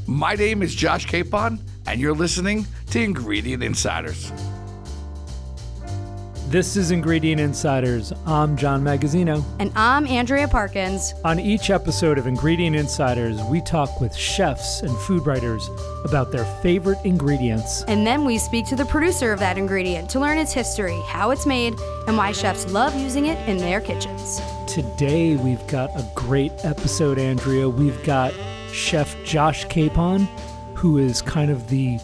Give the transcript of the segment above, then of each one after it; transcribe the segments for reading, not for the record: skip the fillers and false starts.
My name is Josh Capon, and you're listening to Ingredient Insiders. This is Ingredient Insiders. I'm John Magazzino. And I'm Andrea Parkins. On each episode of Ingredient Insiders, we talk with chefs and food writers about their favorite ingredients. And then we speak to the producer of that ingredient to learn its history, how it's made, and why chefs love using it in their kitchens. Today, we've got a great episode, Andrea. We've got Chef Josh Capon, who is kind of the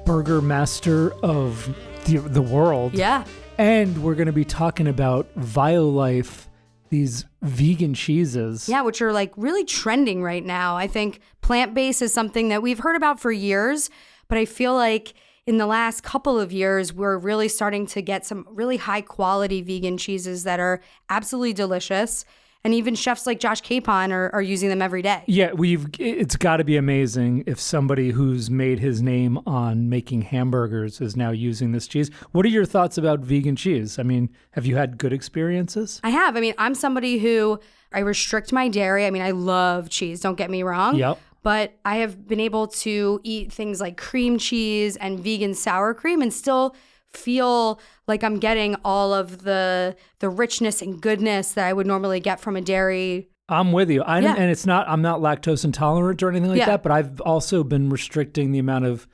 burger master of the world. Yeah. And we're going to be talking about Violife, these vegan cheeses. Yeah, which are like really trending right now. I think plant-based is something that we've heard about for years, but I feel like in the last couple of years, we're really starting to get some really high quality vegan cheeses that are absolutely delicious. And even chefs like Josh Capon are using them every day. Yeah, it's got to be amazing if somebody who's made his name on making hamburgers is now using this cheese. What are your thoughts about vegan cheese? I mean, have you had good experiences? I have. I mean, I'm somebody who, I restrict my dairy. I mean, I love cheese, don't get me wrong. Yep. But I have been able to eat things like cream cheese and vegan sour cream and still feel like I'm getting all of the richness and goodness that I would normally get from a dairy. I'm with you. And I'm not lactose intolerant or anything like that, but I've also been restricting the amount of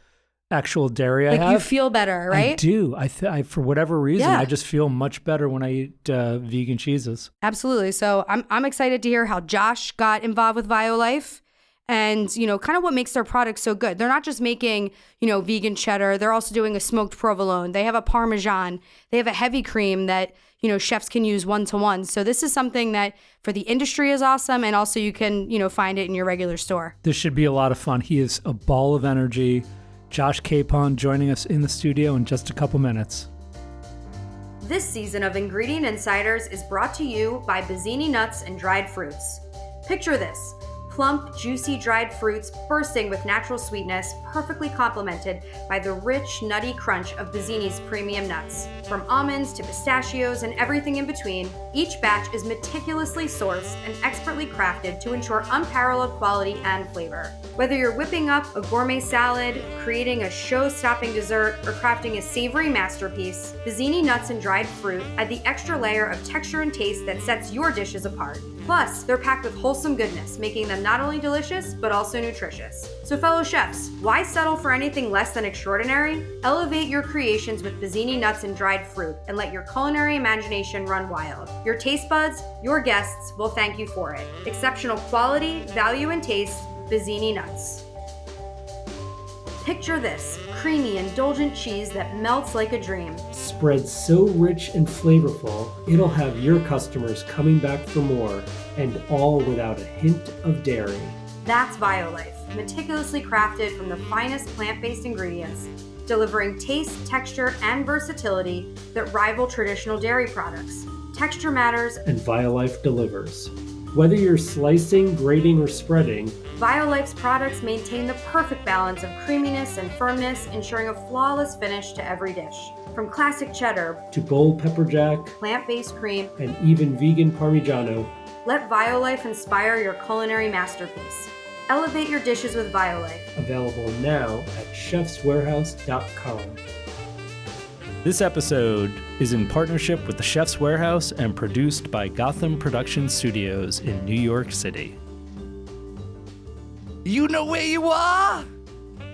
actual dairy I have. You feel better, right? I do. I for whatever reason, I just feel much better when I eat vegan cheeses. Absolutely. So I'm excited to hear how Josh got involved with Violife. And, you know, kind of what makes their product so good. They're not just making, you know, vegan cheddar. They're also doing a smoked provolone. They have a Parmesan. They have a heavy cream that, you know, chefs can use one-to-one. So this is something that for the industry is awesome. And also you can, you know, find it in your regular store. This should be a lot of fun. He is a ball of energy. Josh Capon joining us in the studio in just a couple minutes. This season of Ingredient Insiders is brought to you by Bizzini Nuts and Dried Fruits. Picture this. Plump, juicy dried fruits bursting with natural sweetness, perfectly complemented by the rich, nutty crunch of Bizzini's premium nuts. From almonds to pistachios and everything in between, each batch is meticulously sourced and expertly crafted to ensure unparalleled quality and flavor. Whether you're whipping up a gourmet salad, creating a show-stopping dessert, or crafting a savory masterpiece, Bizzini Nuts and Dried Fruit add the extra layer of texture and taste that sets your dishes apart. Plus, they're packed with wholesome goodness, making them not only delicious, but also nutritious. So fellow chefs, why settle for anything less than extraordinary? Elevate your creations with Bizzini Nuts and Dried Fruit and let your culinary imagination run wild. Your taste buds, your guests will thank you for it. Exceptional quality, value, and taste, Bizzini Nuts. Picture this, creamy, indulgent cheese that melts like a dream. Spread so rich and flavorful, it'll have your customers coming back for more, and all without a hint of dairy. That's Violife, meticulously crafted from the finest plant-based ingredients, delivering taste, texture, and versatility that rival traditional dairy products. Texture matters, and Violife delivers. Whether you're slicing, grating, or spreading, Violife's products maintain the perfect balance of creaminess and firmness, ensuring a flawless finish to every dish. From classic cheddar to bold pepper jack, plant-based cream, and even vegan Parmigiano, let Violife inspire your culinary masterpiece. Elevate your dishes with Violife. Available now at chefswarehouse.com. This episode is in partnership with the Chef's Warehouse and produced by Gotham Production Studios in New York City. You know where you are?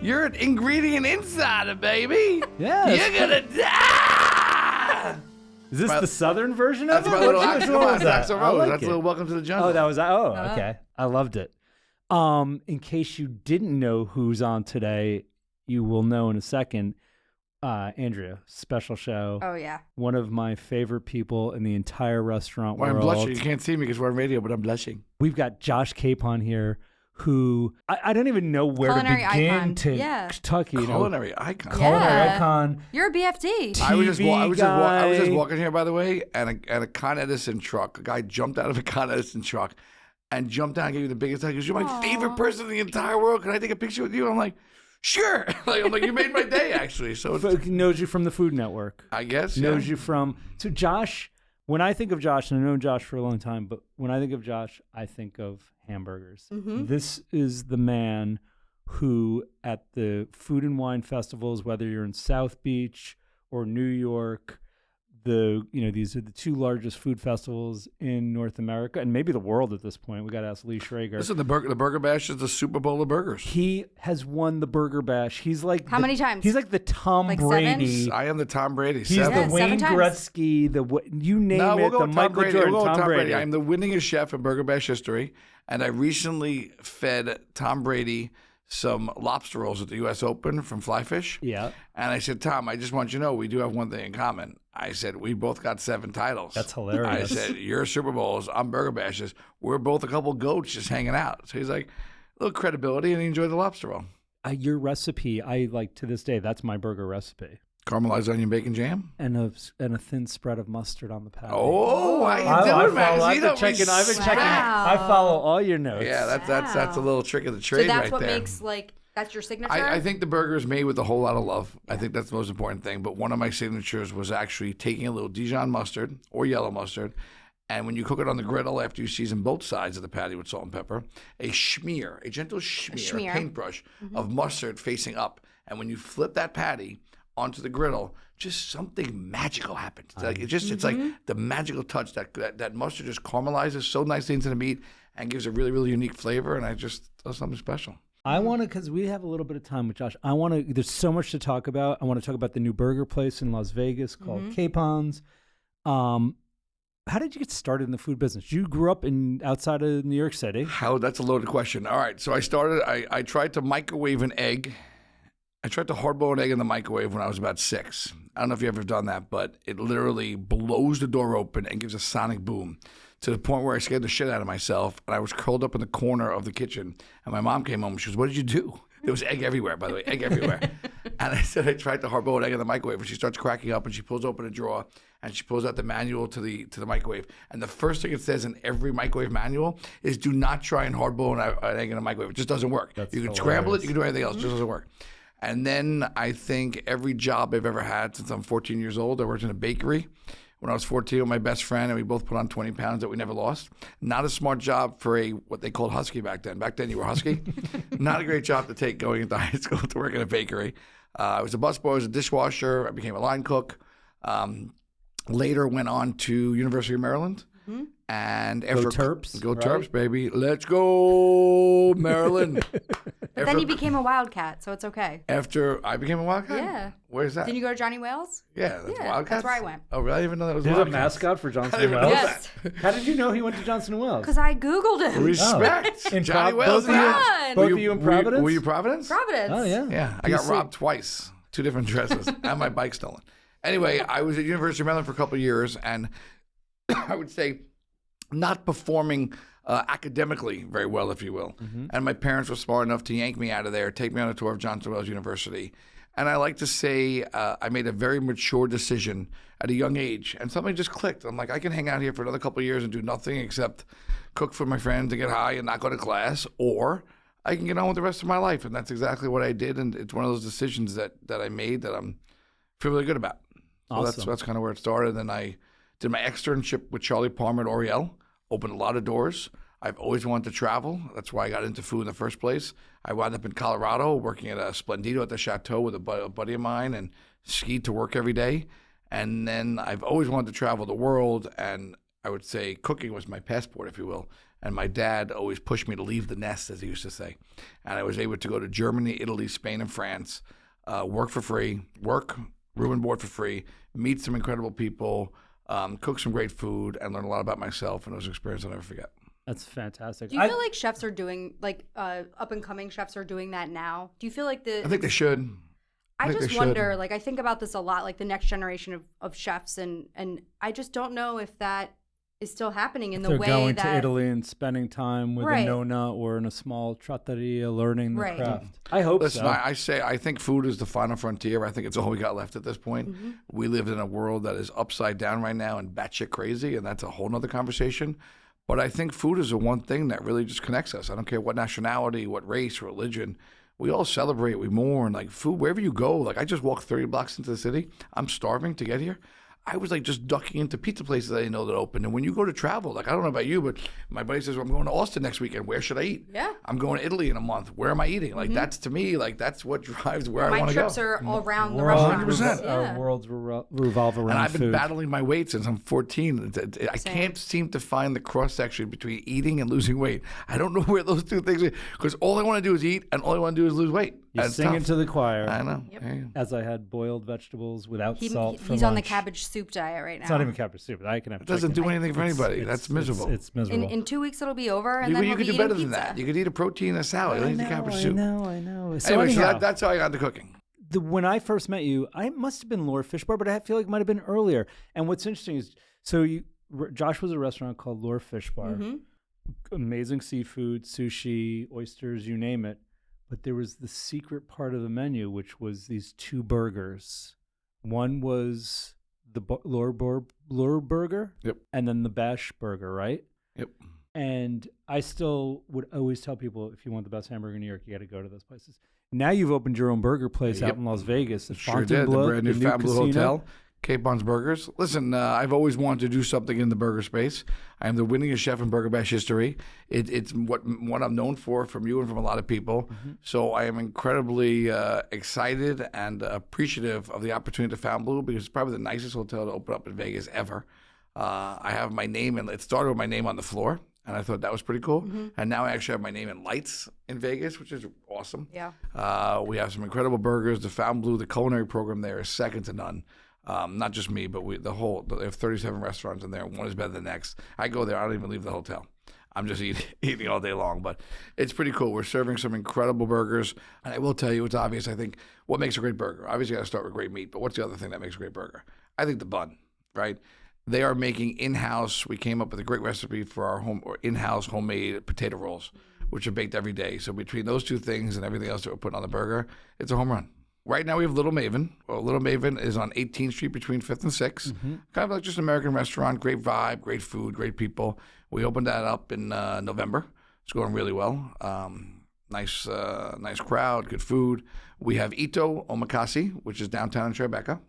You're an Ingredient Insider, baby. Yeah. You're gonna die. Is this the southern version of That's it? my little Which Axl one was that? Rose. I like That's a it. little Welcome to the Jungle. Oh, that was okay. I loved it. In case you didn't know who's on today, you will know in a second. Andrea, special show. Oh, yeah. One of my favorite people in the entire restaurant Well, world. I'm blushing. You can't see me because we're on radio, but I'm blushing. We've got Josh Capon here, who I don't even know where Culinary to begin icon. to talk. You know, Culinary icon. culinary icon. You're a BFD. I was just guy. walking here, by the way, and a Con Edison truck. A guy jumped out of a Con Edison truck and jumped down and gave you the biggest hug. He goes, "You're my favorite person in the entire world. Can I take a picture with you?" And I'm like, "Sure." I'm like, you made my day, actually. So Knows you from the Food Network. I guess. Knows you from. So Josh, when I think of Josh, and I've known Josh for a long time, but when I think of Josh, I think of hamburgers. Mm-hmm. This is the man who at the food and wine festivals, whether you're in South Beach or New York, these are the two largest food festivals in North America and maybe the world at this point. We got to ask Lee Schrager. Listen, the Burger Bash is the Super Bowl of burgers. He has won the Burger Bash. He's like How many times? He's like the Tom Like Brady. I am the Tom Brady. He's Seven. the Wayne 7 times. Gretzky. You name No, it. we'll go The with Tom Michael Brady. Jordan. We'll go with Tom Brady. I am the winningest chef in Burger Bash history, and I recently fed Tom Brady some lobster rolls at the U.S. Open from Flyfish. Yeah. And I said, Tom, I just want you to know we do have one thing in common. I said, we both got 7 titles. That's hilarious. I said, you're Super Bowls, I'm Burger Bashes. We're both a couple goats just hanging out. So he's like, a little credibility, and he enjoyed the lobster roll. Your recipe, I like to this day, that's my burger recipe. Caramelized onion bacon jam. And a thin spread of mustard on the patty. Oh, how you doing, man? I've been checking. I follow all your notes. Yeah, that's a little trick of the So trade that's right what there. makes that's your signature? I think the burger is made with a whole lot of love. I think that's the most important thing. But one of my signatures was actually taking a little Dijon mustard or yellow mustard, and when you cook it on the griddle after you season both sides of the patty with salt and pepper, a gentle schmear, a paintbrush of mustard facing up. And when you flip that patty onto the griddle, just something magical happens. It's like the magical touch that mustard just caramelizes so nicely into the meat and gives a really, really unique flavor. And I just does something special. I want to, because we have a little bit of time with Josh. There's so much to talk about. I want to talk about the new burger place in Las Vegas called Capon's. How did you get started in the food business? You grew up outside of New York City. That's a loaded question. All right, so I tried to microwave an egg. I tried to hard-boil an egg in the microwave when I was about 6. I don't know if you've ever done that, but it literally blows the door open and gives a sonic boom to the point where I scared the shit out of myself, and I was curled up in the corner of the kitchen, and my mom came home, and she goes, what did you do? There was egg everywhere, by the way, egg everywhere. And I said I tried to hard-boil an egg in the microwave, and she starts cracking up, and she pulls open a drawer, and she pulls out the manual to the microwave. And the first thing it says in every microwave manual is do not try and hard-boil an egg in a microwave. It just doesn't work. You can scramble it, you can do anything else, it just doesn't work. And then I think every job I've ever had since I'm 14 years old, I worked in a bakery. When I was 14 with my best friend, and we both put on 20 pounds that we never lost. Not a smart job for what they called husky back then. Back then you were husky. Not a great job to take going into high school to work in a bakery. I was a busboy, I was a dishwasher, I became a line cook. Later went on to University of Maryland. And after Go Terps, go right? Terps, baby. Let's go, Maryland. But then you became a Wildcat, so it's okay. After I became a Wildcat? Yeah. Where's that? Didn't you go to Johnny Wales? Yeah, that's Yeah, Wildcats? that's where I went. Oh, really? I didn't even know that was There's a Wildcats. mascot for Johnson didn't and even know Wells. Yes. How did you know he went to Johnson and Wells? Because I Googled him. Respect. In Johnny Pro- Wales. both of you- Fun. both of you in Providence? Were you Providence? Providence. Oh, yeah. Yeah. I got robbed twice. 2 different dresses. And my bike stolen. Anyway, I was at University of Maryland for a couple of years, and I would say not performing academically very well, if you will. And my parents were smart enough to yank me out of there, take me on a tour of Johnson Wales University. And I like to say I made a very mature decision at a young age, and something just clicked. I'm like, I can hang out here for another couple of years and do nothing except cook for my friends and get high and not go to class, or I can get on with the rest of my life. And that's exactly what I did, and it's one of those decisions that I made that I'm feel really good about. So Awesome. that's kind of where it started. And I did my externship with Charlie Palmer at Oriel, opened a lot of doors. I've always wanted to travel. That's why I got into food in the first place. I wound up in Colorado working at a Splendido at the Chateau with a buddy of mine and skied to work every day. And then I've always wanted to travel the world, and I would say cooking was my passport, if you will. And my dad always pushed me to leave the nest, as he used to say. And I was able to go to Germany, Italy, Spain, and France, work for free, room and board for free, meet some incredible people, cook some great food, and learn a lot about myself. And it was an experience I'll never forget. That's fantastic. Do you feel like chefs are doing, up and coming chefs are doing that now? Do you feel like I think they should. I think they just wonder, should. I think about this a lot, the next generation of chefs, and I just don't know if that is still happening in the they're way going that to Italy and spending time with Right. a nonna or in a small trattoria learning the Right. craft. I hope Listen, so. I think food is the final frontier. I think it's all we got left at this point. We live in a world that is upside down right now and batshit crazy, and that's a whole nother conversation. But I think food is the one thing that really just connects us. I don't care what nationality, what race, religion. We all celebrate, we mourn. Food, wherever you go. I just walked 30 blocks into the city. I'm starving to get here. I was like just ducking into pizza places I didn't know that opened. And when you go to travel, like I don't know about you, but my buddy says, well, I'm going to Austin next weekend. Where should I eat? Yeah. I'm going to Italy in a month. Where am I eating? Like that's to me, like that's what drives where I My want to go. trips are all around the World- restaurants. 100%. Our worlds revolve around And I've been food. battling my weight since I'm 14. I can't seem to find the cross section between eating and losing weight. I don't know where those two things are because all I want to do is eat and all I want to do is lose weight. You That's sing tough. it to the choir. I know. Yep. There you go. As I had boiled vegetables without salt for He's on the lunch. cabbage soup diet right now. It's not even cabbage soup. I can have It doesn't chicken. do anything for anybody. It's- That's miserable. It's miserable. In 2 weeks it'll be over, and You, then you he'll could be do better eating than pizza. that. You could eat a protein and a salad. You don't need the cabbage soup. I know. So Anyway, so anyhow, that's how I got into cooking. when I first met you, I must have been Lore Fish Bar, but I feel like it might have been earlier. And what's interesting is, Josh was a restaurant called Lore Fish Bar. Mm-hmm. Amazing seafood, sushi, oysters, you name it. But there was the secret part of the menu, which was these 2 burgers. One was the Lore Burger, Yep. and then the Bash Burger, right? Yep. And I still would always tell people, if you want the best hamburger in New York, you got to go to those places. Now you've opened your own burger place Yep. out in Las Vegas. At Sure did. The Fontainebleau, brand new the Fabulous casino. Hotel. Capon's Burgers. Listen, I've always wanted to do something in the burger space. I am the winningest chef in Burger Bash history. It's what I'm known for from you and from a lot of people. Mm-hmm. So I am incredibly excited and appreciative of the opportunity to Fontainebleau because it's probably the nicest hotel to open up in Vegas ever. I have my name, and it started with my name on the floor. And I thought that was pretty cool. And now I actually have my name in lights in Vegas, which is awesome. Yeah. We have some incredible burgers. The Fontainebleau, the culinary program there is second to none. Not just me, but they have 37 restaurants in there. One is better than the next. I go there. I don't even leave the hotel. I'm just eating all day long. But it's pretty cool. We're serving some incredible burgers. And I will tell you, it's obvious, I think, what makes a great burger. Obviously, you got to start with great meat. But what's the other thing that makes a great burger? I think the bun, right? They are making in-house. We came up with a great recipe for our in-house homemade potato rolls, which are baked every day. So between those two things and everything else that we're putting on the burger, it's a home run. Right now we have Little Maven. Well, Little Maven is on 18th Street between 5th and 6th. Kind of like just an American restaurant, great vibe, great food, great people. We opened that up in November. It's going really well. Nice crowd, good food. We have Ito Omakase, which is downtown in Tribeca.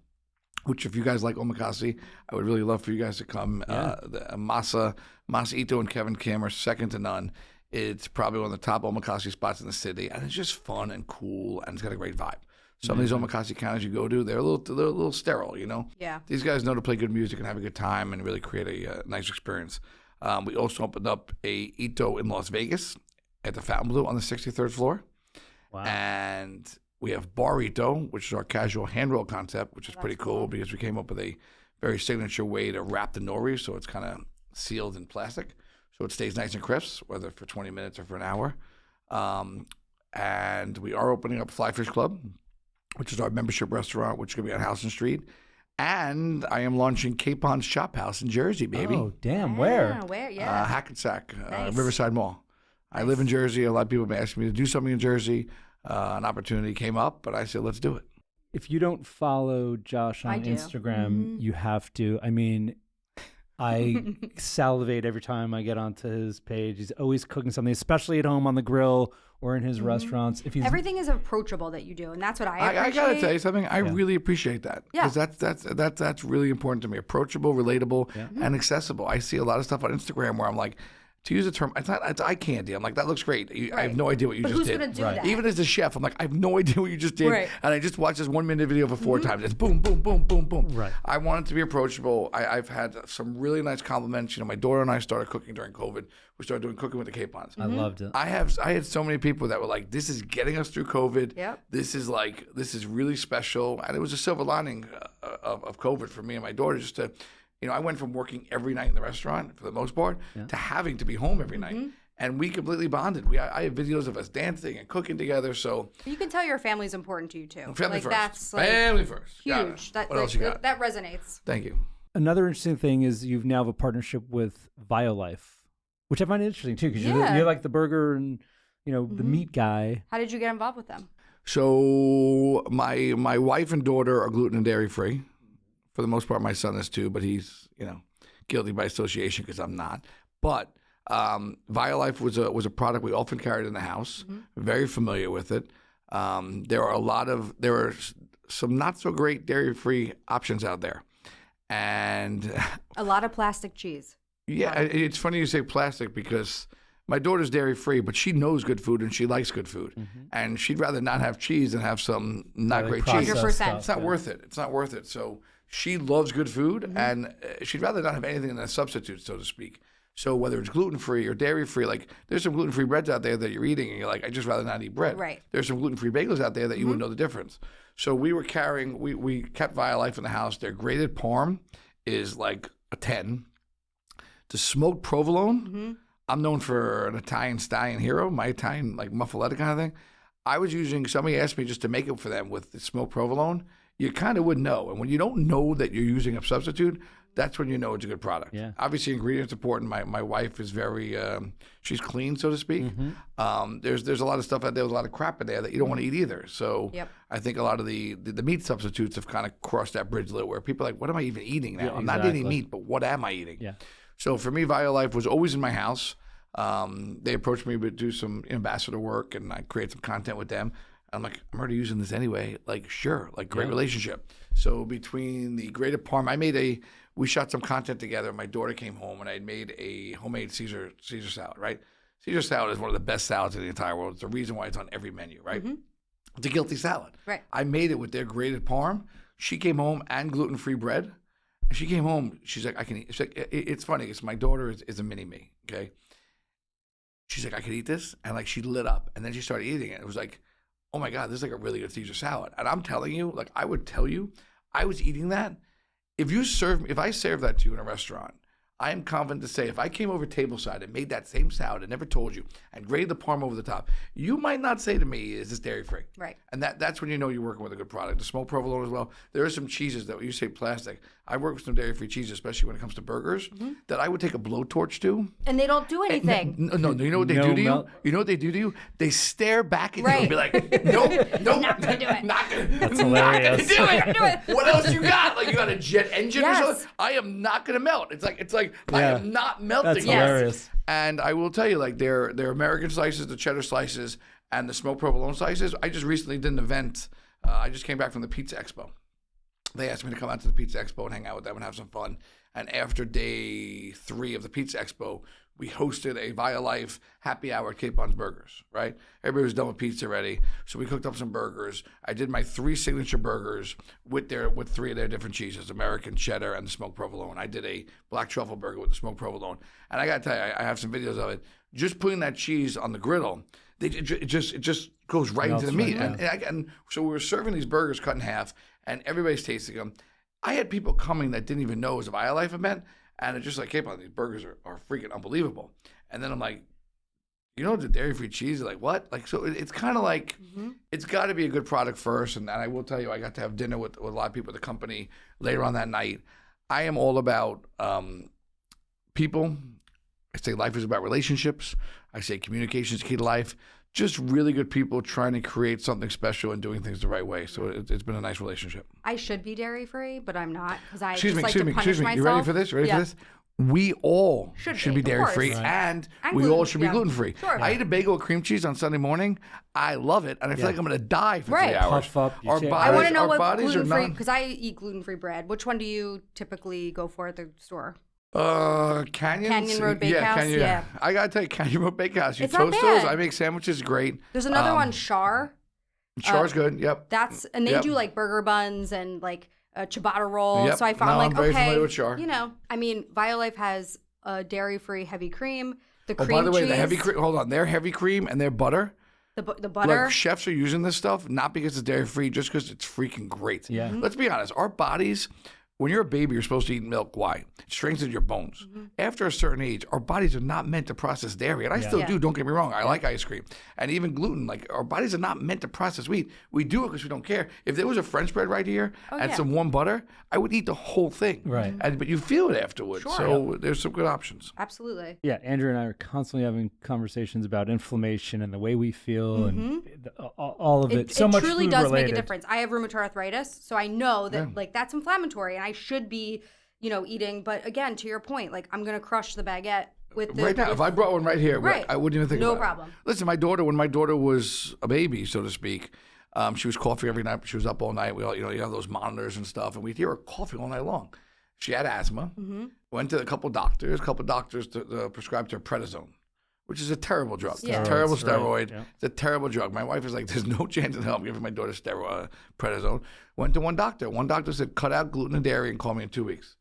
Which, if you guys like omakase, I would really love for you guys to come. Masa Ito and Kevin Kim are second to none. It's probably one of the top omakase spots in the city, and it's just fun and cool, and it's got a great vibe. Some of these omakase counters you go to, they're a little sterile, you know. Yeah. These guys know to play good music and have a good time and really create a nice experience. We also opened up a Ito in Las Vegas at the Fontainebleau on the 63rd floor. Wow. And we have Barito, which is our casual hand roll concept, which is pretty cool because we came up with a very signature way to wrap the nori, so it's kind of sealed in plastic, so it stays nice and crisp, whether for 20 minutes or for an hour. And we are opening up Fly Fish Club, which is our membership restaurant, which is going to be on Houston Street. And I am launching Capon's Chop House in Jersey, baby. Oh, damn. Where? Yeah, where? Yeah. Hackensack, Nice. Riverside Mall. I live in Jersey. A lot of people have been asking me to do something in Jersey. An opportunity came up, but I said, let's do it. If you don't follow Josh I on do. Instagram, you have to. I mean, I salivate every time I get onto his page. He's always cooking something, especially at home on the grill or in his restaurants. If he's Everything is approachable that you do, and that's what I appreciate. I gotta tell you something. I really appreciate that Yeah. because that's really important to me. Approachable, relatable, and accessible. I see a lot of stuff on Instagram where I'm like, to use the term, it's eye candy. I'm like, that looks great. I have no idea what you But just who's did. gonna do that? Even as a chef, I'm like, I have no idea what you just did. Right. And I just watched this 1 minute video for 4 times. It's boom, boom, boom, boom, boom. Right. I want it to be approachable. I've had some really nice compliments. You know, my daughter and I started cooking during COVID. We started doing cooking with the Capons. I loved it. I had so many people that were like, this is getting us through COVID. Yep. This is really special. And it was a silver lining of COVID for me and my daughter just to, you know, I went from working every night in the restaurant for the most part to having to be home every night. And we completely bonded. I have videos of us dancing and cooking together. So You can tell your family's important to you too. family like first. That's like Family first. Got it. huge. That, What like, else you got? That resonates. Thank you. Another interesting thing is you've now have a partnership with Violife, which I find interesting too, because Yeah. you're like the burger and the meat guy. How did you get involved with them? So my wife and daughter are gluten and dairy free. For the most part, my son is too, but he's guilty by association because I'm not. But Violife was a product we often carried in the house. Very familiar with it. There are some not so great dairy free options out there, And A lot of plastic cheese. yeah, it's funny you say plastic because my daughter's dairy free, but she knows good food and she likes good food. And she'd rather not have cheese than have some not great cheese. 100%. It's not worth it. It's not worth it. So she loves good food and she'd rather not have anything than a substitute, so to speak. So whether it's gluten-free or dairy-free, like there's some gluten-free breads out there that you're eating and you're like, I'd just rather not eat bread. Right. There's some gluten-free bagels out there that you wouldn't know the difference. So we were carrying, we kept Violife in the house. Their grated parm is like a 10. The smoked provolone, I'm known for an Italian stallion hero, my Italian like muffaletta kind of thing. I was using, somebody asked me just to make it for them with the smoked provolone. You kind of would know. And when you don't know that you're using a substitute, that's when you know it's a good product. Yeah. Obviously, ingredients important. My wife is very, she's clean, so to speak. There's a lot of stuff out there with a lot of crap in there that you don't want to eat either. So I think a lot of the meat substitutes have kind of crossed that bridge a little where people are like, what am I even eating now? Yeah, I'm not eating meat, but what am I eating? Yeah. So for me, Violife was always in my house. They approached me to do some ambassador work, and I create some content with them. I'm like, I'm already using this anyway. Like, sure, like great relationship. So between the grated parm, we shot some content together. My daughter came home, and I made a homemade Caesar salad, right? Caesar salad is one of the best salads in the entire world. It's the reason why it's on every menu, right? It's a guilty salad. Right. I made it with their grated parm. She came home and gluten-free bread. And she came home. She's like, I can eat. She's like, it's funny because my daughter is a mini me. Okay. She's like, I could eat this, and like she lit up, and then she started eating it. It was like, oh my God, this is like a really good Caesar salad. And I'm telling you, like I would tell you, I was eating that. If I serve that to you in a restaurant, I am confident to say if I came over tableside and made that same salad and never told you and grated the parm over the top, you might not say to me, is this dairy free? Right. And that's when you know you're working with a good product. The smoked provolone as well. There are some cheeses that when you say plastic, I work with some dairy free cheeses, especially when it comes to burgers, that I would take a blowtorch to. And they don't do anything. No, you know what they do to you? You know what they do to you? They stare back at you and be like, nope, Not gonna do it. not gonna, That's not gonna hilarious. do it. Do it. What else you got? Like you got a jet engine Yes. or something? I am not gonna melt. It's like I Yeah. am not melting. That's yet. hilarious. And I will tell you, like their American slices, the cheddar slices, and the smoked provolone slices. I just recently did an event. I just came back from the Pizza Expo. They asked me to come out to the Pizza Expo and hang out with them and have some fun. And after day 3 of the Pizza Expo, we hosted a Violife happy hour at Capon's Burgers, right? Everybody was done with pizza already. So we cooked up some burgers. I did my 3 signature burgers with 3 of their different cheeses, American, cheddar, and the smoked provolone. I did a black truffle burger with the smoked provolone. And I got to tell you, I have some videos of it. Just putting that cheese on the griddle, it just goes right into the meat. And so we were serving these burgers cut in half, and everybody's tasting them. I had people coming that didn't even know it was a Violife event, and it's just like, Capon, these burgers are freaking unbelievable. And then I'm like, you know, the dairy-free cheese? They're like, what? Like, so it's kind of like, it's got to be a good product first. And I will tell you, I got to have dinner with a lot of people at the company later on that night. I am all about people. I say life is about relationships. I say communication is key to life. Just really good people trying to create something special and doing things the right way. So it's been a nice relationship. I should be dairy free, but I'm not because I Excuse just me, like excuse to me, punish excuse me. myself. You ready for this? Ready for this? We all should be of dairy free, course. and we gluten- all should be yeah. gluten free. Sure. I eat a bagel with cream cheese on Sunday morning. I love it, and I feel like I'm going to die for 3 Right. hours. Puff up your Our chest. I want to bodies, know our what bodies are gluten free not. because I eat gluten free bread. Which one do you typically go for at the store? Canyon Road Bakehouse? Canyon, Yeah. I gotta tell you, Canyon Road Bakehouse. You It's not toast those. bad. I make sandwiches. Great. There's another one, Char. Char's good. Yep. And they Yep. do like burger buns and like a ciabatta roll. Yep. So I found No, like I'm very okay, familiar with Char. you know, I mean, Violife has a dairy-free heavy cream. The Oh, cream by the way, cheese, the heavy cream. Hold on, their heavy cream and their butter. the butter. Like chefs are using this stuff not because it's dairy free, just because it's freaking great. Yeah. Mm-hmm. Let's be honest. Our bodies, when you're a baby, you're supposed to eat milk. Why? It strengthens your bones. Mm-hmm. After a certain age, our bodies are not meant to process dairy, and I still Yeah. do. Don't get me wrong. I like ice cream and even gluten. Like our bodies are not meant to process wheat. We do it because we don't care. If there was a French bread right here and yeah. some warm butter, I would eat the whole thing. Right. But you feel it afterwards. Sure. So there's some good options. Absolutely. Yeah, Andrew and I are constantly having conversations about inflammation and the way we feel and all of it. So it much truly food does related. make a difference. I have rheumatoid arthritis, so I know that like that's inflammatory, and I should be, you know, eating. But again, to your point, like I'm gonna crush the baguette with the Right now, if I brought one right here, Right. I wouldn't even think No about problem. it. Listen, when my daughter was a baby, so to speak, she was coughing every night. She was up all night. We all, you have those monitors and stuff, and we'd hear her coughing all night long. She had asthma. Went to a couple doctors. Prescribed her prednisone, which is a terrible drug. It's a terrible steroid. Right. Yeah. It's a terrible drug. My wife was like, "There's no chance in hell I'm giving my daughter prednisone." Went to one doctor. One doctor said, "Cut out gluten and dairy and call me in 2 weeks."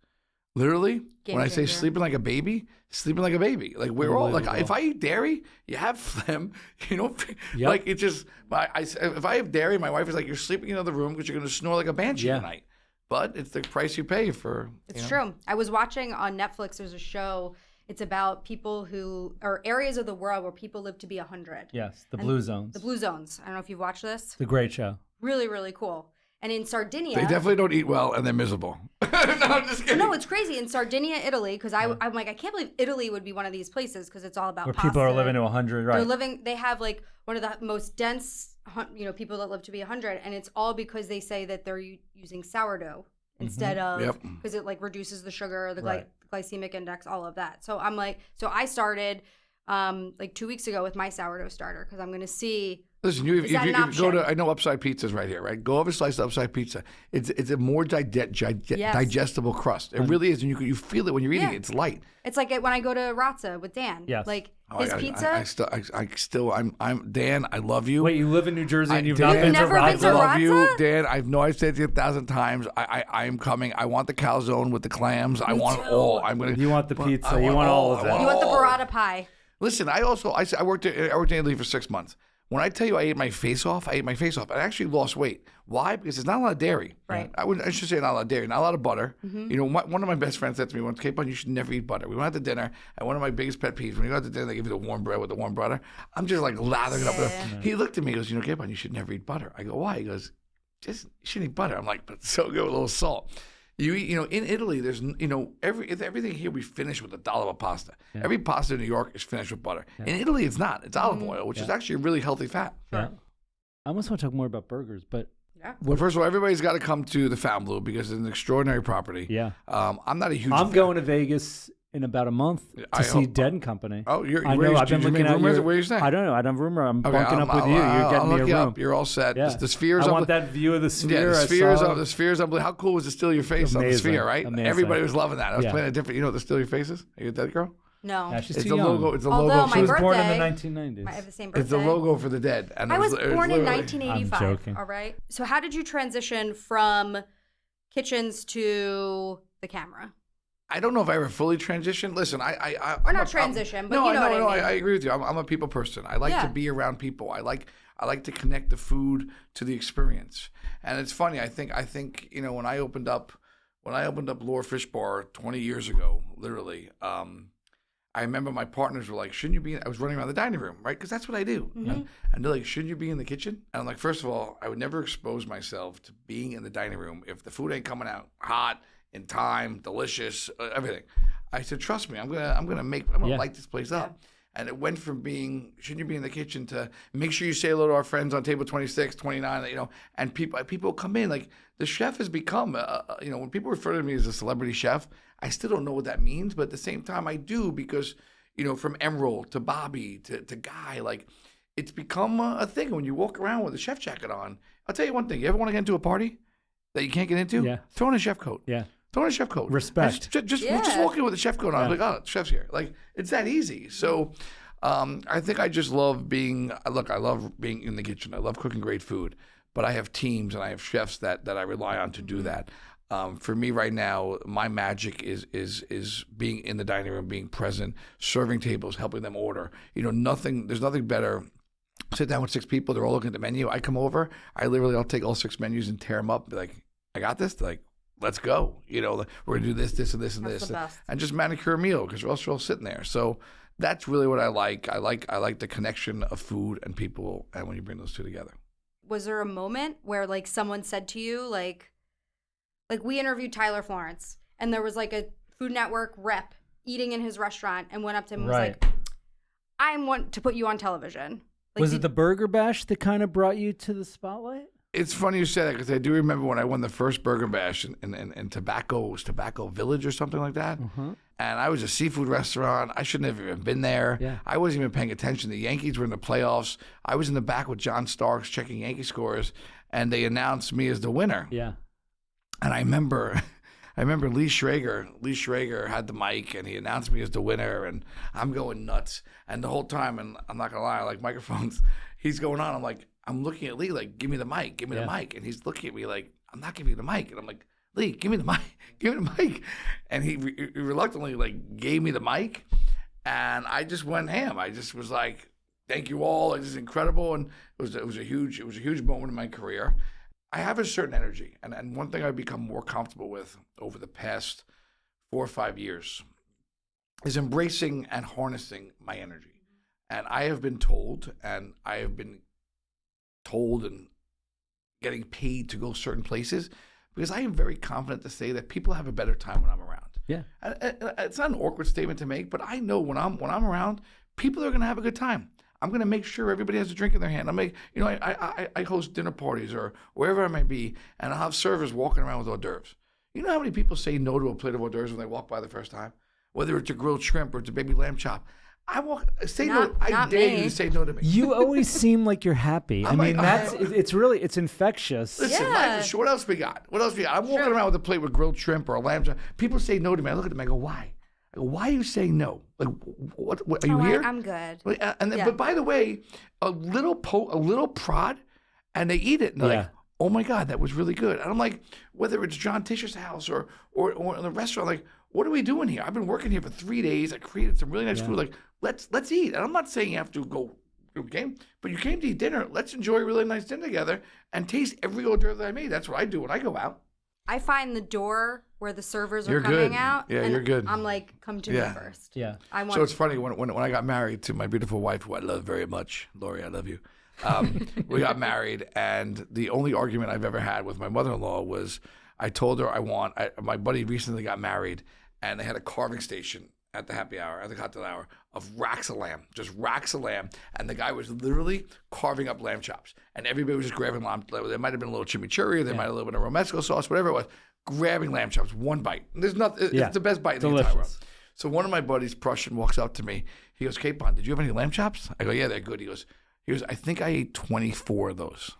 Literally, when I say sleeping like a baby, sleeping like a baby. Like we're all like, if I eat dairy, you have phlegm. You know, like it just. If I have dairy, my wife is like, "You're sleeping in another room because you're going to snore like a banshee tonight." But it's the price you pay for. It's true. I was watching on Netflix. There's a show. It's about people who or areas of the world where people live to be 100. Yes, the blue zones. The blue zones. I don't know if you've watched this. It's a great show. Really, really cool. And in Sardinia, they definitely don't eat well, and they're miserable. No, I'm just kidding. No, it's crazy. In Sardinia, Italy, because I'm like, I can't believe Italy would be one of these places because it's all about where pasta. people are living to 100, right? They have like one of the most dense, people that live to be 100, and it's all because they say that they're using sourdough instead of, because it like reduces the sugar, the glycemic index, all of that. So I'm like, I started like 2 weeks ago with my sourdough starter because I'm going to see. Listen, if you go to, I know Upside Pizza's right here, right? Go have a slice of Upside Pizza. It's a more digestible crust. It really is, and you feel it when you're eating it. It's light. It's like when I go to Razza with Dan. Yes. Like his pizza. I'm Dan. I love you. Wait, you live in New Jersey and you've Dan, not been to never been Razza? to I love Razza? you, Dan. I know I've said it to you 1,000 times. I am coming. I want the calzone with the clams. I want it all. I'm gonna. You want the pizza. You want all of it. You want the burrata pie. Listen, I worked in Italy for 6 months. When I tell you I ate my face off, I actually lost weight. Why? Because there's not a lot of dairy. Right. I should say not a lot of dairy, not a lot of butter. You know, one of my best friends said to me once, "Capon, you should never eat butter." We went out to dinner, and one of my biggest pet peeves, when you go out to dinner, they give you the warm bread with the warm butter. I'm just like lathering it up. He looked at me, he goes, Capon, you should never eat butter. I go, why? He goes, you shouldn't eat butter. I'm like, but it's so good with a little salt. You eat, in Italy, there's, everything here we finish with a dollop of pasta. Yeah. Every pasta in New York is finished with butter. Yeah. In Italy, it's not. It's olive oil, which is actually a really healthy fat. Yeah. I almost want to talk more about burgers, but... Yeah. Well, first of all, everybody's got to come to the Fontainebleau because it's an extraordinary property. Yeah. I'm not a huge I'm going to Vegas in about a month to see Dead and Company. Oh, I know. I've been looking at rumors. Where are you staying? I don't know. I don't rumor. I'm bunking up with you. You're getting me a room. You're all set. Yeah. The sphere's I want that view of the sphere. Yeah, the sphere's up. How cool was the Steal Your Face on the sphere, right? Amazing. Everybody was loving that. I was playing a different. You know what the Steal Your Face is? Are you a dead girl? No. Yeah, she's it's too a young. logo. It's a Although logo. my She was birthday, born in the 1990s. I have the same birthday. It's the logo for the dead. And I was born in 1985. I'm joking. All right. So how did you transition from kitchens to the camera? I don't know if I ever fully transitioned. Listen, Or not transition, but you know what I mean. I agree with you. I'm a people person. I like to be around people. I like to connect the food to the experience. And it's funny. I think when I opened up Lure Fish Bar 20 years ago, literally, I remember my partners were like, "Shouldn't you be?" I was running around the dining room, right? Because that's what I do. And they're like, "Shouldn't you be in the kitchen?" And I'm like, first of all, I would never expose myself to being in the dining room if the food ain't coming out hot, in time, delicious, everything. I said, "Trust me, I'm gonna light this place up." And it went from being, "Shouldn't you be in the kitchen?" to make sure you say hello to our friends on table 26, 29, and people come in. Like, the chef has become, when people refer to me as a celebrity chef, I still don't know what that means, but at the same time I do because, from Emerald to Bobby to Guy, like, it's become a thing. When you walk around with a chef jacket on, I'll tell you one thing, you ever want to get into a party that you can't get into? Yeah. Throw in a chef coat. Yeah. Throw in a chef coat. Respect. Just walk in with a chef coat on. Like, oh, chef's here. Like, it's that easy. So I think I just love I love being in the kitchen. I love cooking great food. But I have teams and I have chefs that I rely on to do that. For me right now, my magic is being in the dining room, being present, serving tables, helping them order. There's nothing better. Sit down with 6 people. They're all looking at the menu. I come over. I'll take all 6 menus and tear them up. Be like, I got this. They're like, let's go. We're gonna do this, this, and this, and That's this, the best. and just manicure a meal because we're all sitting there. So that's really what I like. I like the connection of food and people, and when you bring those two together. Was there a moment where like someone said to you like we interviewed Tyler Florence and there was like a Food Network rep eating in his restaurant and went up to him and was like, "I want to put you on television." Like, was it the Burger Bash that kind of brought you to the spotlight? It's funny you say that because I do remember when I won the first Burger Bash in Tobacco Village or something like that. And I was a seafood restaurant. I shouldn't have even been there. Yeah. I wasn't even paying attention. The Yankees were in the playoffs. I was in the back with John Starks checking Yankee scores, and they announced me as the winner. Yeah. And I remember I remember Lee Schrager had the mic, and he announced me as the winner, and I'm going nuts. And the whole time, and I'm not gonna lie, I like microphones. He's going on. I'm looking at Lee like, give me the mic, give me the mic. And he's looking at me like, I'm not giving you the mic. And I'm like, Lee, give me the mic, give me the mic. And he reluctantly like gave me the mic, and I just went ham. I just was like, thank you all. This is incredible. And it was a huge moment in my career. I have a certain energy, and one thing I've become more comfortable with over the past 4 or 5 years is embracing and harnessing my energy. And I have been told, and getting paid to go certain places because I am very confident to say that people have a better time when I'm around. Yeah. And it's not an awkward statement to make, but I know when I'm around, people are going to have a good time. I'm going to make sure everybody has a drink in their hand. I host dinner parties or wherever I might be, and I'll have servers walking around with hors d'oeuvres. You know how many people say no to a plate of hors d'oeuvres when they walk by the first time? Whether it's a grilled shrimp or it's a baby lamb chop. I dare you to say no to me. You always seem like you're happy. It's infectious. Listen, life is short. What else we got? I'm walking around with a plate with grilled shrimp or a lamb chop. People say no to me. I look at them. I go, why? I go, why are you saying no? Like, what are you here? I'm good. But by the way, a little prod, and they eat it, and they're like, oh my God, that was really good. And I'm like, whether it's John Tischer's house or in the restaurant, like, what are we doing here? I've been working here for 3 days. I created some really nice food. Like, let's eat. And I'm not saying you have to go game, but you came to eat dinner. Let's enjoy a really nice dinner together and taste every hors d'oeuvre that I made. That's what I do when I go out. I find the door where the servers are coming out. Yeah, you're good. I'm like, come to me first. Yeah. So it's funny, when I got married to my beautiful wife, who I love very much, Lori, I love you. We got married, and the only argument I've ever had with my mother-in-law was I told her my buddy recently got married, and they had a carving station at the cocktail hour, of racks of lamb, just racks of lamb. And the guy was literally carving up lamb chops. And everybody was just grabbing lamb. There might have been a little chimichurri, there might have been a romesco sauce, whatever it was, grabbing lamb chops, one bite. And there's nothing, it's the best bite in the entire world. So one of my buddies, Prussian, walks up to me. He goes, Capon, did you have any lamb chops? I go, yeah, they're good. He goes, I think I ate 24 of those.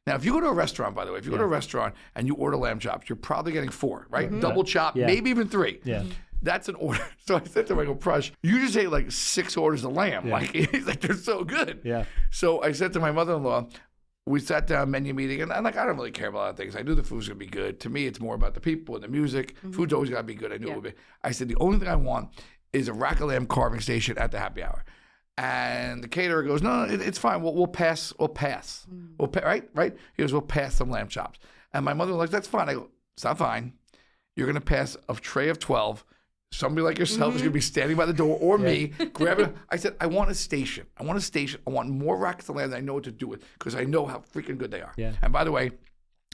Now, if you go to a restaurant, by the way, and you order lamb chops, you're probably getting 4, right? Mm-hmm. Double chop, maybe even 3. Yeah. That's an order. So I said to him, I go, Prush, you just ate like 6 orders of lamb. Yeah. Like, he's like, they're so good. Yeah. So I said to my mother-in-law, we sat down, menu meeting, and like, I don't really care about a lot of things. I knew the food's going to be good. To me, it's more about the people and the music. Mm-hmm. Food's always got to be good. I knew it would be. I said, the only thing I want is a rack of lamb carving station at the happy hour. And the caterer goes, no, it's fine. We'll pass. Mm. Right? He goes, we'll pass some lamb chops. And my mother was like, that's fine. I go, it's not fine. You're going to pass a tray of 12. Somebody like yourself is going to be standing by the door, or me, grabbing. I said, I want a station. I want more racks of lamb that I know what to do with, because I know how freaking good they are. Yeah. And by the way,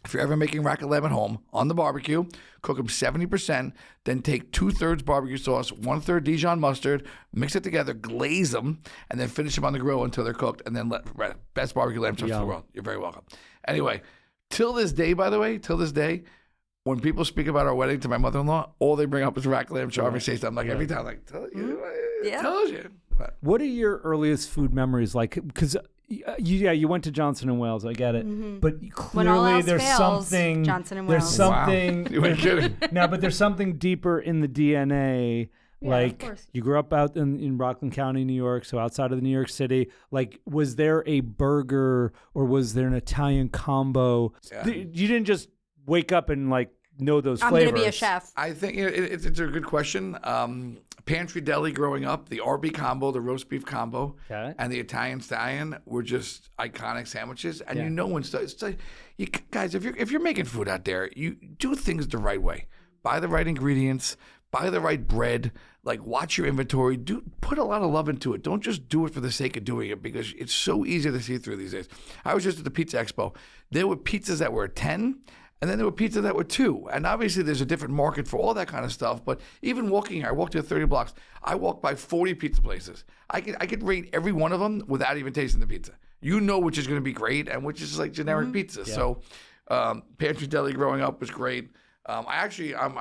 if you're ever making rack of lamb at home on the barbecue, cook them 70%, then take 2/3 barbecue sauce, 1/3 Dijon mustard, mix it together, glaze them, and then finish them on the grill until they're cooked, and then best barbecue lamb chops in the world. You're very welcome. Anyway, till this day, when people speak about our wedding to my mother-in-law, all they bring up is rack lamb chop. I'm like, every time, like, told you. But what are your earliest food memories like? Because you went to Johnson and Wales, I get it, but clearly there's something. Johnson and Wales. There's something. Wow. You ain't kidding. No, but there's something deeper in the DNA. Yeah, like, you grew up out in Rockland County, New York, so outside of New York City. Like, was there a burger or was there an Italian combo? Yeah. You didn't just wake up and like know those flavors. I'm going to be a chef. I think it's a good question. Pantry deli growing up, the RB combo, the roast beef combo, and the Italian stallion were just iconic sandwiches. And you know when it's like, guys, if you're making food out there, you do things the right way. Buy the right ingredients, buy the right bread, like watch your inventory, put a lot of love into it. Don't just do it for the sake of doing it, because it's so easy to see through these days. I was just at the Pizza Expo. There were pizzas that were 10, and then there were pizzas that were 2. And obviously there's a different market for all that kind of stuff. But even walking here, I walked here 30 blocks. I walked by 40 pizza places. I could rate every one of them without even tasting the pizza. You know which is going to be great and which is like generic pizza. Yeah. So Pantry Deli growing up was great. I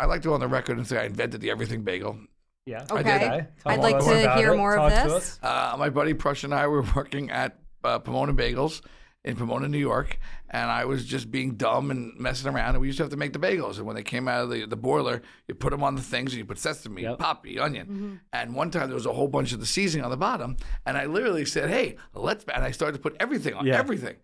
like to go on the record and say I invented the everything bagel. Yeah. Okay. I'd like to hear more of this. My buddy Prush and I were working at Pomona Bagels, in Pomona, New York, and I was just being dumb and messing around. And we used to have to make the bagels. And when they came out of the boiler, you put them on the things, and you put sesame, poppy, onion. And one time there was a whole bunch of the seasoning on the bottom, and I literally said, "Hey, let's," and I started to put everything on, everything.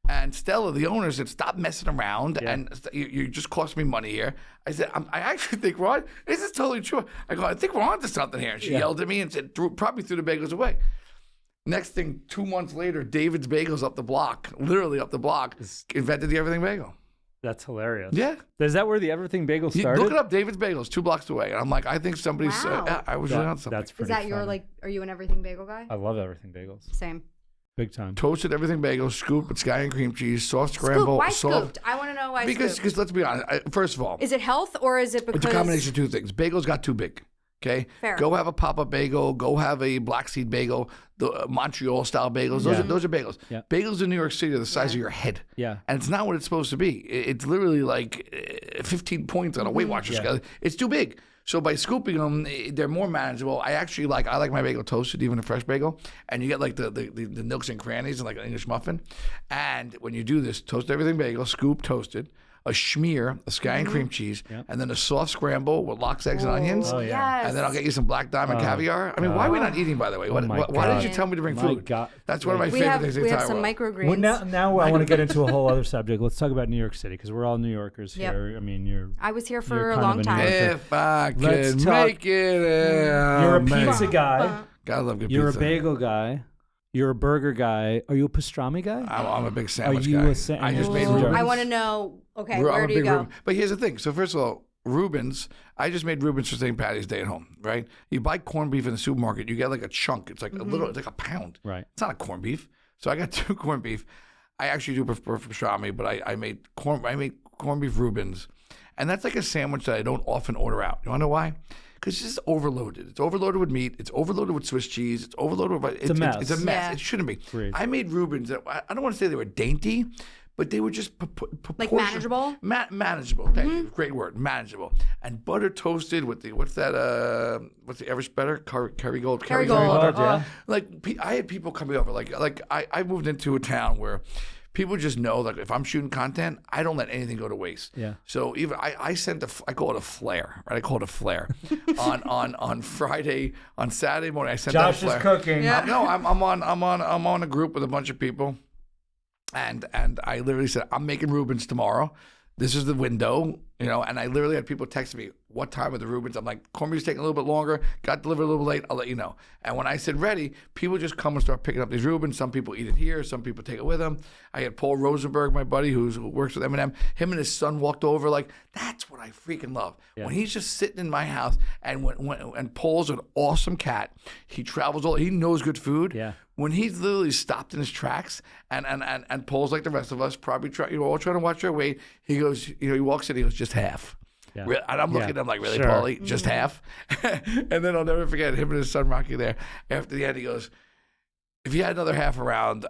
And Stella, the owner, said, "Stop messing around, and you just cost me money here." I said, "I actually think we're on. This is totally true." I go, "I think we're on to something here." And she yelled at me and said, probably threw the bagels away. Next thing, 2 months later, David's Bagels up the block, literally up the block, invented the everything bagel. That's hilarious. Yeah. Is that where the everything bagel started? Look it up, David's Bagels, 2 blocks away. And I'm like, I think somebody's, I was really on something. That's Is pretty that your, funny. like, are you an everything bagel guy? I love everything bagels. Same. Big time. Toasted everything bagel, scooped with sky and cream cheese, soft Scoop. scramble. Why soft, scooped? I want to know why Because scooped. let's be honest, first of all, Is it health or is it because... it's a combination of 2 things. Bagels got too big. Okay, Fair. Go have a pop-up bagel. Go have a black seed bagel. The Montreal-style bagels. Those are bagels. Yeah. Bagels in New York City are the size of your head. Yeah. And it's not what it's supposed to be. It's literally like 15 points on a Weight Watcher scale. It's too big. So by scooping them, they're more manageable. I like my bagel toasted, even a fresh bagel, and you get like the nooks and crannies and like an English muffin. And when you do this, toast everything bagel, scoop toasted, a schmear, a sky and cream cheese, and then a soft scramble with lox, eggs, and onions. Oh, yeah. Yes. And then I'll get you some black diamond caviar. I mean, why are we not eating, by the way? my Why didn't God. you tell me to bring My food? God. That's one of my we favorite have, things in we the have entire some world. microgreens. Well, now I want to get into a whole other subject. Let's talk about New York City because we're all New Yorkers Yep. here. I mean, you're I was here You're for a kind long of a time. New Yorker. If I Let's can talk- make it, you're a man. pizza guy. Gotta love good You're pizza. a bagel guy. You're a burger guy. Are you a pastrami guy? I'm a big sandwich you guy. a I just made Ooh. Rubens. I want to know, okay, I'm where a do you big go? Reuben. But here's the thing. So first of all, Rubens, I just made Rubens for St. Patty's Day at home, right? You buy corned beef in the supermarket, you get like a chunk. It's like a little, it's like a pound. Right. It's not a corned beef. So I got 2 corned beef. I actually do prefer pastrami, but I made corned beef Rubens. And that's like a sandwich that I don't often order out. You want to know why? Because it's just overloaded. It's overloaded with meat. It's overloaded with Swiss cheese. It's overloaded with... It's a mess. It's a mess. Yeah. It shouldn't be. Agreed. I made Rubens. I don't want to say they were dainty, but they were just Like manageable? Manageable. Thank you. Great word. Manageable. And butter toasted with the what's the Everest better? Kerrygold. Kerrygold. Kerrygold, yeah. Like I had people coming over. Like I moved into a town where people just know, like, if I'm shooting content, I don't let anything go to waste. Yeah. So even I sent I call it a flare, right? I call it a flare. on Friday, on Saturday morning, I sent Josh out a is flare. cooking. Yeah. No, I'm on a group with a bunch of people, and I literally said, I'm making Rubens tomorrow. This is the window, and I literally had people text me, what time are the Rubens? I'm like, corned beef's taking a little bit longer, got delivered a little bit late, I'll let you know. And when I said ready, people just come and start picking up these Rubens. Some people eat it here, some people take it with them. I had Paul Rosenberg, my buddy who works with Eminem, him and his son walked over, like, that's what I freaking love. When he's just sitting in my house, and when Paul's an awesome cat, he travels he knows good food. Yeah. When he's literally stopped in his tracks and Paul's like the rest of us, probably all trying to watch our weight, he goes, he walks in, he goes, just half. Yeah. And I'm looking at him like, really, Sure. Paulie? Just half? And then I'll never forget him and his son Rocky there. After the end, he goes, if you had another half around,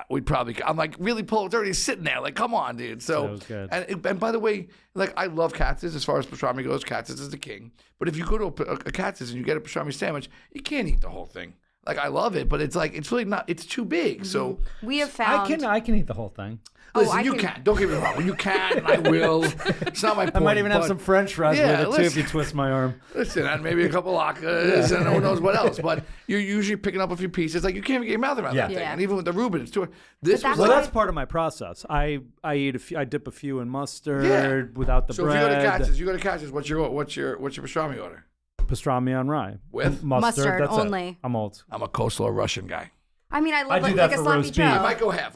we'd probably. I'm like, really, Paul? It's already sitting there. Like, come on, dude. So good. And by the way, like, I love Katz's as far as pastrami goes. Katz's is the king. But if you go to a Katz's and you get a pastrami sandwich, you can't eat the whole thing. Like, I love it, but it's like, it's really not. It's too big. So We have found... I can eat the whole thing. listen, I you can- can. Don't get me wrong. When you can, I will. It's not my point. I might even have but- some French fries Yeah, with it too if listen. you twist my arm. Listen, and maybe a couple latkes and who knows what else. But you're usually picking up a few pieces. Like, you can't even get your mouth around that thing. Yeah. And even with the Reuben, it's too. This that's was Well, like, that's part of my process. I eat a few. I dip a few in mustard without the so bread. if you go to Katz's, what's your pastrami order? Pastrami on rye With? Mustard that's it. only. I'm old. I'm a coleslaw Russian guy. I mean, I love I do like that a for sloppy roast Joe. beef.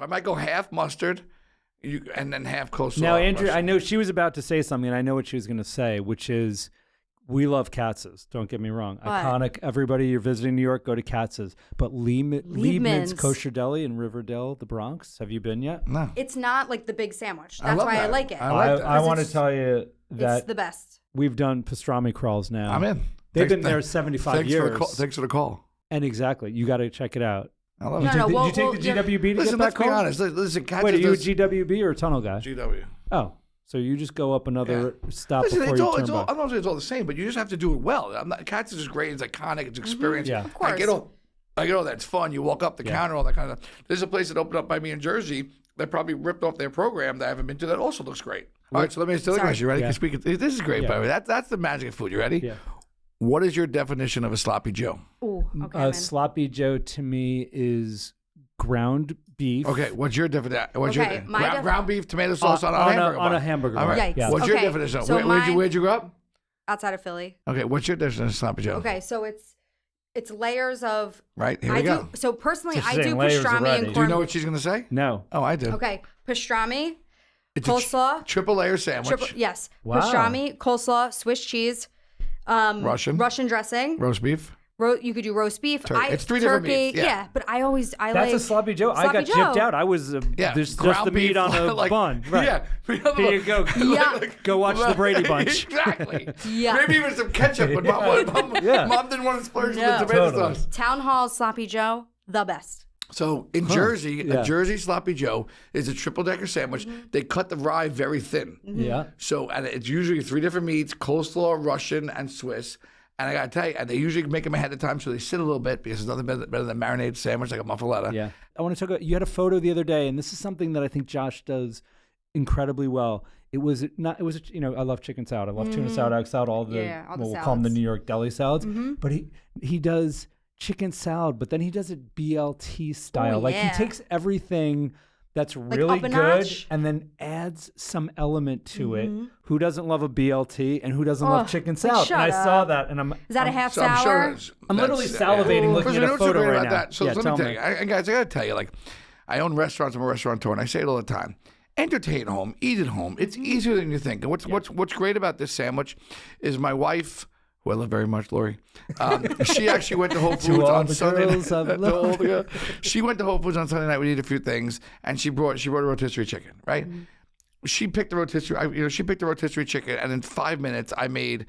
I might go half mustard, and then half coleslaw. Now, Andrea, Russian. I know she was about to say something, and I know what she was going to say, which is, we love Katz's. Don't get me wrong. What? Iconic. Everybody, you're visiting New York, go to Katz's. But Liebman's Liebman's. Kosher Deli in Riverdale, the Bronx. Have you been yet? No. It's not like the big sandwich. I That's love why I that. like it. I like that. I want to it's- tell you that It's the best. we've done pastrami crawls now. I'm in. They've Thanks- been there 75 thanks years. For the call. Thanks for the call. And exactly, you got to check it out. I love No, it. no, Did well, you take the yeah. GWB to Listen, get let's back be home? honest. Listen, Katz's Wait, are you a does- GWB or a tunnel guy? GW. Oh, so you just go up another stop Listen, before it's you all, turn it's all, back. I'm not saying it's all the same, but you just have to do it well. Katz's is great. It's iconic. It's experience. Yeah. Of course. I get all that. It's fun. You walk up the counter, all that kind of stuff. There's a place that opened up by me in Jersey. that probably ripped off their program that I haven't been to that also looks great. All right, so let me ask you a question. You ready? Yeah. This is great, by the way. That's the magic of food. You ready? Yeah. What is your definition of a sloppy Joe? Ooh, okay. I'm in. Sloppy Joe to me is ground beef. Okay, what's your definition? Okay, my ground beef, tomato sauce on a hamburger bun? On a hamburger All bun. right. Yikes. Yeah. What's your Okay, definition? so Where'd you grow up? Outside of Philly. Okay, what's your definition of sloppy Joe? Okay, so it's layers of. Right, here we go. So personally, She's I do saying layers pastrami already. and Do you know corn. what she's going to say? No. Oh, I do. Okay, pastrami, It's coleslaw. a triple layer sandwich. Yes, Wow. pastrami, coleslaw, Swiss cheese, Russian dressing. roast beef. You could do roast beef. It's 3 different turkey. meats, yeah. But I That's like a sloppy Joe. I sloppy got Joe. gypped out. I was Yeah, there's ground just the beef, meat on a like, bun. Right. Yeah. Here you go. Yeah. Go watch the Brady Bunch. Exactly. Yeah. Maybe even some ketchup, but mom didn't want to splurge No. with the tomato Totally. sauce. Town Hall sloppy Joe, the best. So in Jersey, Yeah. a Jersey sloppy Joe is a triple decker sandwich. They cut the rye very thin. Yeah. So and it's usually 3 different meats: coleslaw, Russian, and Swiss. And I gotta tell you, and they usually make them ahead of time, so they sit a little bit because there's nothing better than marinated sandwich like a muffaletta. Yeah. I want to talk about, you had a photo the other day, and this is something that I think Josh does incredibly well. I love chicken salad. I love tuna salad, egg salad, all the we'll call them the salads. New York deli salads. But he does chicken salad, but then he does it BLT style. Like he yeah. takes everything that's really up a good notch? and then adds some element to it. Who doesn't love a BLT and who doesn't love chicken salad? shut And I saw up. that, and I'm Is that a half So I'm sour? sure I'm literally salivating looking Listen, at a what's so photo great right about now. that? So Yeah, let tell me tell me. you, and guys, I gotta tell you, like, I own restaurants. I'm a restaurateur, and I say it all the time. Entertain at home, eat at home. It's easier than you think. And what's great about this sandwich is my wife, who I love very much, Lori. She actually went to Whole Foods all on the Sunday. girls I've loved. She went to Whole Foods on Sunday night. We did a few things, and she brought a rotisserie chicken. Right? She picked the rotisserie chicken, and in 5 minutes, I made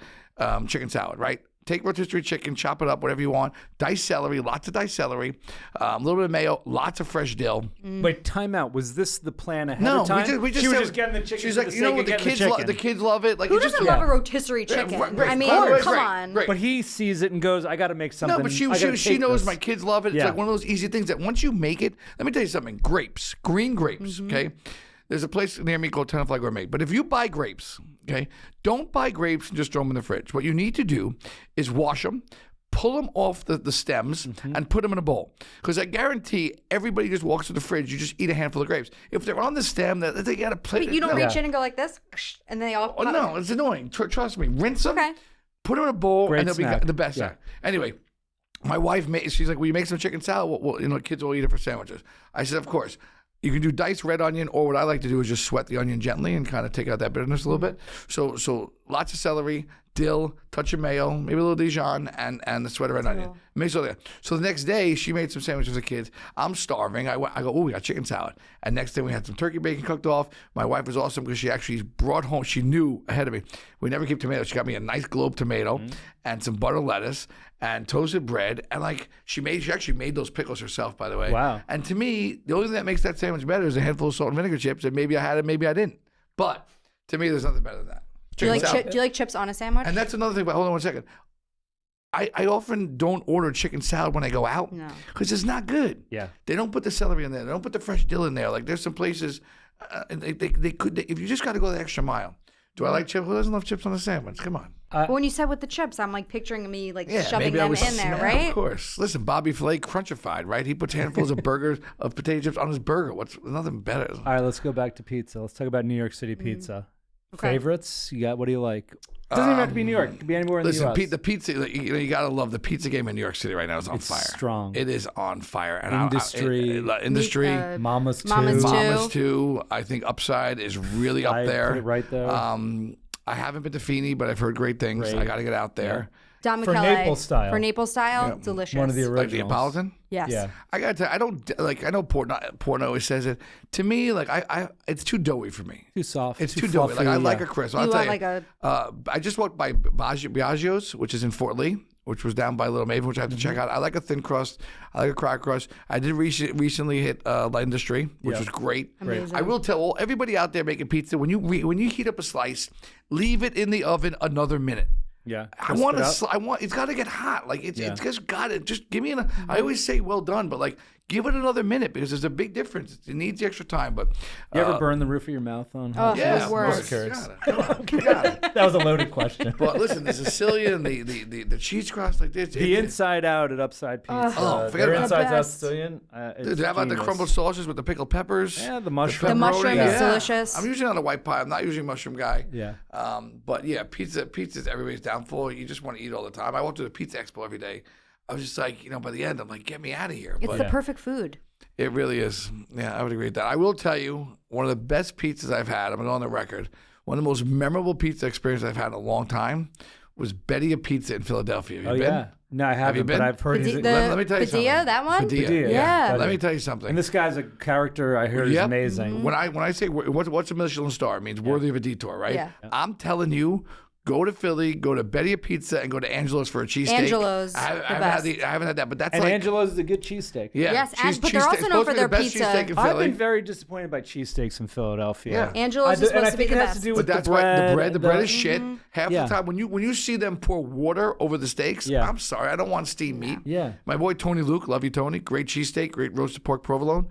chicken salad. Right? Take rotisserie chicken, chop it up, whatever you want. Diced celery, lots of diced celery, a little bit of mayo, lots of fresh dill. Wait, time out. Was this the plan ahead No, of time? we just she was said- just getting the chicken. She's for like, the you know sake what, of the getting kids, the chicken. the kids love it. Like, Who it's just doesn't love a rotisserie chicken? right, I mean, right, come right, on. right. But he sees it and goes, "I got to make something." No, but she I gotta she take knows this. my kids love it. It's Yeah. like one of those easy things that once you make it, let me tell you something. Grapes, green grapes, okay? There's a place near me called Tenafly Gourmet. But if you buy grapes, okay, don't buy grapes and just throw them in the fridge. What you need to do is wash them, pull them off the stems, and put them in a bowl. Because I guarantee everybody just walks to the fridge, you just eat a handful of grapes. If they're on the stem, they got to plate. You don't no. reach in and go like this, and then they all. Oh, no, it's annoying. Trust me. Rinse them, Okay. put them in a bowl, Great and they'll snack. be the best. Yeah. Anyway, my wife she's like, "Will you make some chicken salad? Well, kids will eat it for sandwiches." I said, "Of course." You can do diced red onion, or what I like to do is just sweat the onion gently and kind of take out that bitterness a little bit. So lots of celery, dill, touch of mayo, maybe a little Dijon, and the sweat of red onion. Mix all that. So the next day, she made some sandwiches for the kids. I'm starving. I go, oh, we got chicken salad. And next day, we had some turkey bacon cooked off. My wife was awesome because she actually brought home, she knew ahead of me. We never keep tomatoes. She got me a nice globe tomato and some butter lettuce and toasted bread. And she actually made those pickles herself, by the way. Wow. And to me, the only thing that makes that sandwich better is a handful of salt and vinegar chips. And maybe I had it, maybe I didn't. But to me, there's nothing better than that. Do you like Chicken salad. do you like chips on a sandwich? And that's another thing. But hold on one second. I often don't order chicken salad when I go out No. because it's not good. Yeah. They don't put the celery in there. They don't put the fresh dill in there. Like there's some places they could. If you just got to go the extra mile. Do I like chips? Who doesn't love chips on a sandwich? Come on. But when you said with the chips, I'm like picturing me shoving maybe I them was in there, yeah, right? Of course. Listen, Bobby Flay Crunchified, right? He puts handfuls of burgers of potato chips on his burger. What's nothing better? All right, let's go back to pizza. Let's talk about New York City pizza. Okay. Favorites? You got? What do you like? It doesn't even have to be New York. It could be anywhere in Listen, the U.S. the pizza. You gotta love the pizza game in New York City right now. Is on It's fire. strong. It is on fire. And Industry. industry. Mama's too. Mama's too. Mama's too. I think Upside is really up I there. put it right there. I haven't been to Feeney, but I've heard great things. Great. I got to get out there. Don For McKellar. Naples style. For Naples style, delicious. One of the Like originals. Neapolitan. Yes. Yeah. I got to. I don't like. I know Portnoy always says it. To me, like it's too doughy for me. Too soft. It's too doughy. Like I like a crisp. I'll You tell want you. I just walked by Biagio's, which is in Fort Lee, which was down by Little Maven, which I have to check out. I like a thin crust. I like a crack crust. I did recently hit Light Industry, which was great. Amazing. I will tell everybody out there making pizza when you heat up a slice, leave it in the oven another minute. Yeah. I Crisp want it to. up. I want. It's got to get hot. Like it's Yeah. just got it. Just give me I always say well done, but like give it another minute because there's a big difference. It needs the extra time. But You ever burn the roof of your mouth on? Oh, yeah, the worst. That was a loaded question. But listen, the Sicilian, the cheese crust like this. The inside out at Upside Pizza. forget Their about insides out best. Sicilian. Dude, how about the genius. crumbled sausages with the pickled peppers? Yeah, the mushroom. The mushroom pepperoni? is delicious. I'm usually on a white pie. I'm not usually a mushroom guy. Yeah. But yeah, pizza's everybody's downfall. You just want to eat all the time. I walk to the Pizza Expo every day. I was just like, by the end, I'm like, get me out of here. It's But the perfect food. it really is. Yeah, I would agree with that. I will tell you, one of the best pizzas I've had, I'm going to go on the record, one of the most memorable pizza experiences I've had in a long time was Bedia Pizza in Philadelphia. Have you been? Yeah. No, I haven't, been? but I've heard he's Let me tell you something. Padilla, that one? Padilla. Yeah. Let me tell you something. And this guy's a character I heard is Yep. amazing. When I say what's a Michelin star, it means worthy of a detour, right? Yeah. I'm telling you, go to Philly, go to Bedia Pizza, and go to Angelo's for a cheesesteak. Angelo's, I the haven't had that, but that's And like Angelo's is a good cheesesteak. yeah. Yes, but they're also known for their pizza. Cheesesteak in I've Philly. been very disappointed by cheesesteaks in Philadelphia. Yeah. Angelo's is and supposed I to be think the it has best. to do But with that's the why bread. the bread is shit. Half Yeah. the time when you see them pour water over the steaks, Yeah. I'm sorry, I don't want steamed meat. Yeah. My boy Tony Luke, love you Tony, great cheesesteak, great roasted pork provolone.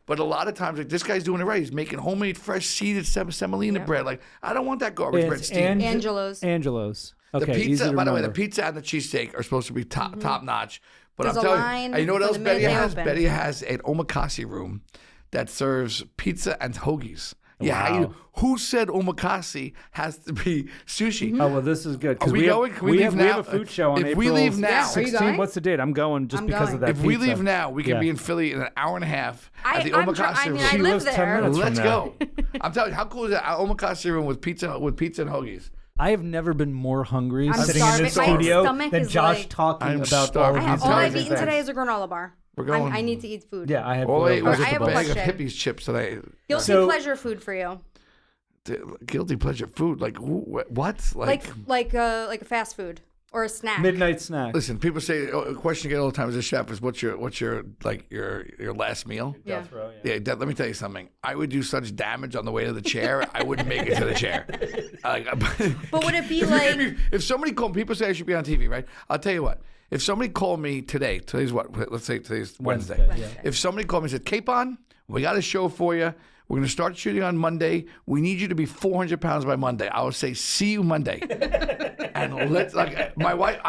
But a lot of times, like this guy's doing it right. He's making homemade, fresh seeded semolina bread. Like I don't want that garbage bread It's steamed. Angelo's. Angelo's. Okay, The easy pizza, to by the way, the remember. pizza and the cheesesteak are supposed to be top notch. But There's I'm a telling line you, and you know what for else the minute Betty they has? open. Betty has an omakase room that serves pizza and hoagies. Yeah, Wow. who said omakase has to be sushi? Oh well, this is good Are because we going? Can we leave have, now? We have a food show on If April we leave now- Are you 16th. going? What's the date? I'm going just I'm because going. of that. If we pizza. leave now, we can Yeah. be in Philly in an hour and a half at the I omakase mean, room. I She live lives 10 there. minutes. Let's from go. I'm telling you, how cool is that? Omakase room with pizza and hoagies. I have never been more hungry I'm sitting in starving. this My studio stomach than is Josh like- talking I'm about all starving. of these All I've amazing eaten things. today is a granola bar. We're going. I need to eat food. Yeah, I had. All I ate was I just have a a bag of question. hippies chips today. Guilty pleasure food for you. Guilty pleasure food, like what? Like a fast food or a snack. midnight snack. Listen, people say a question you get all the time as a chef is what's your like your last meal? Yeah. Yeah, let me tell you something. I would do such damage on the way to the chair, I wouldn't make it to the chair. But would it be if like if somebody called, people say I should be on TV, right? I'll tell you what. If somebody called me today's what? Let's say today's Wednesday. Wednesday. If somebody called me and said, Capon, we got a show for you. We're going to start shooting on Monday. We need you to be 400 pounds by Monday. I would say, see you Monday. And let's, like, my wife,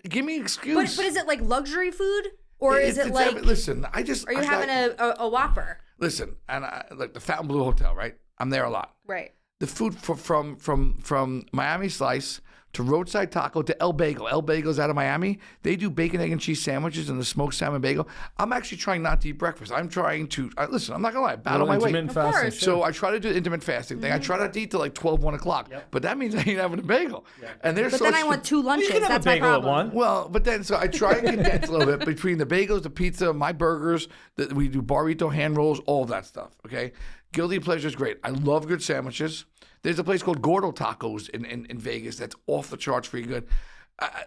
give me an excuse. but is it like luxury food? Or is it like listen, are you having a Whopper? Listen, and like the Fontainebleau Hotel, right? I'm there a lot. Right. The food from Miami Slice to Roadside Taco to El Bagel. El Bagel's out of Miami. They do bacon, egg, and cheese sandwiches and the smoked salmon bagel. I'm actually trying not to eat breakfast. I'm trying to, listen, I'm not going to lie, battle my weight. Intermittent fasting, course. sure. So I try to do the intermittent fasting thing. I try not to eat till like 12, 1 o'clock. But that means I ain't having a bagel. And they're But so then I want two lunches. you can have That's a my bagel at problem. one. well, but then, so I try and condense a little bit between the bagels, the pizza, my burgers, we do burrito, hand rolls, all of that stuff, okay? Guilty pleasure is great. I love good sandwiches. There's a place called Gordo Tacos in Vegas that's off the charts pretty good.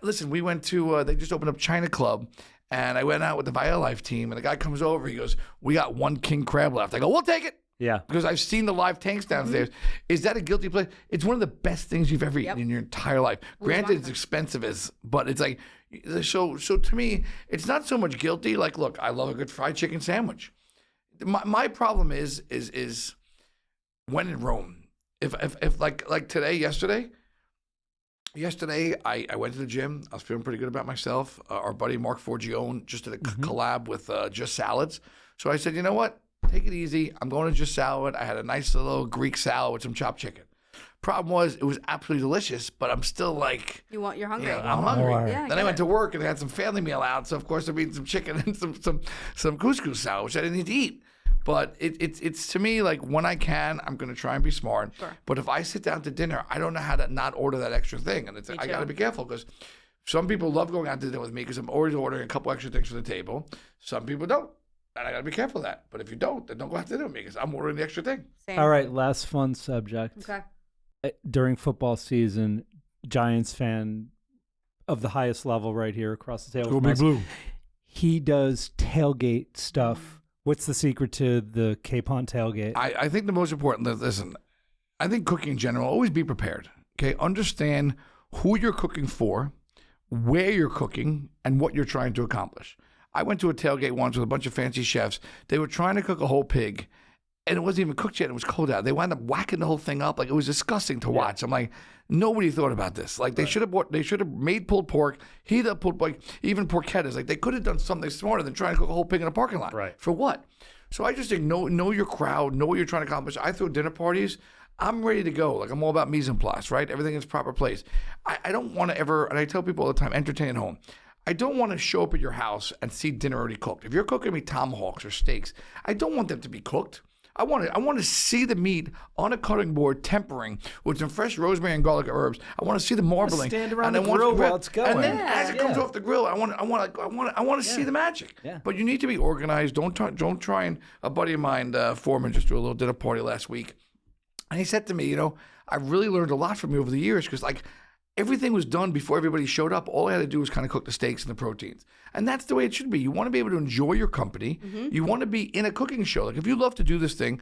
Listen, we went to, they just opened up China Club, and I went out with the Violife team, and the guy comes over, he goes, we got one king crab left. I go, we'll take it. Yeah. Because I've seen the live tanks downstairs. Is that a guilty pleasure? It's one of the best things you've ever eaten in your entire life. Granted, it's expensive, but it's like, so to me, it's not so much guilty. Like, look, I love a good fried chicken sandwich. My problem is when in Rome. If like today, yesterday, I went to the gym. I was feeling pretty good about myself. Our buddy Mark Forgione just did a collab with Just Salads. So I said, you know what? Take it easy. I'm going to Just Salad. I had a nice little Greek salad with some chopped chicken. Problem was, it was absolutely delicious, but I'm still like, You're hungry. I'm hungry. More. Yeah, Then I went to work and I had some family meal out. So of course I'm eating some chicken and some couscous salad, which I didn't need to eat. But it's to me like when I can, I'm going to try and be smart. Sure. But if I sit down to dinner, I don't know how to not order that extra thing, and I got to be careful because some people love going out to dinner with me because I'm always ordering a couple extra things for the table. Some people don't, and I got to be careful of that. But if you don't, then don't go out to dinner with me because I'm ordering the extra thing. Same. All right, last fun subject. Okay. During football season, Giants fan of the highest level right here across the table. from us, Blue. He does tailgate stuff. What's the secret to the Capon tailgate? I think the most important, listen, I think cooking in general, always be prepared. Okay, understand who you're cooking for, where you're cooking, and what you're trying to accomplish. I went to a tailgate once with a bunch of fancy chefs. They were trying to cook a whole pig, and it wasn't even cooked yet. It was cold out. They wound up whacking the whole thing up. Like, it was disgusting to watch. I'm like, nobody thought about this. Like, they should have made pulled pork, heated up pulled pork, even porchettas. Like, they could have done something smarter than trying to cook a whole pig in a parking lot. Right. For what? So I just think know your crowd, know what you're trying to accomplish. I throw dinner parties. I'm ready to go. Like, I'm all about mise en place, right? Everything in its proper place. I don't want to ever, and I tell people all the time, entertain at home. I don't want to show up at your house and see dinner already cooked. If you're cooking me tomahawks or steaks, I don't want them to be cooked. I want to see the meat on a cutting board tempering with some fresh rosemary and garlic herbs. I want to see the marbling. Stand around the grill while it's going. And then as it comes off the grill, I want to see the magic. Yeah. But you need to be organized. Don't try and a buddy of mine, Foreman, just threw a little dinner party last week, and he said to me, I really learned a lot from you over the years because everything was done before everybody showed up. All I had to do was kind of cook the steaks and the proteins. And that's the way it should be. You want to be able to enjoy your company. Mm-hmm. You want to be in a cooking show. Like, if you love to do this thing,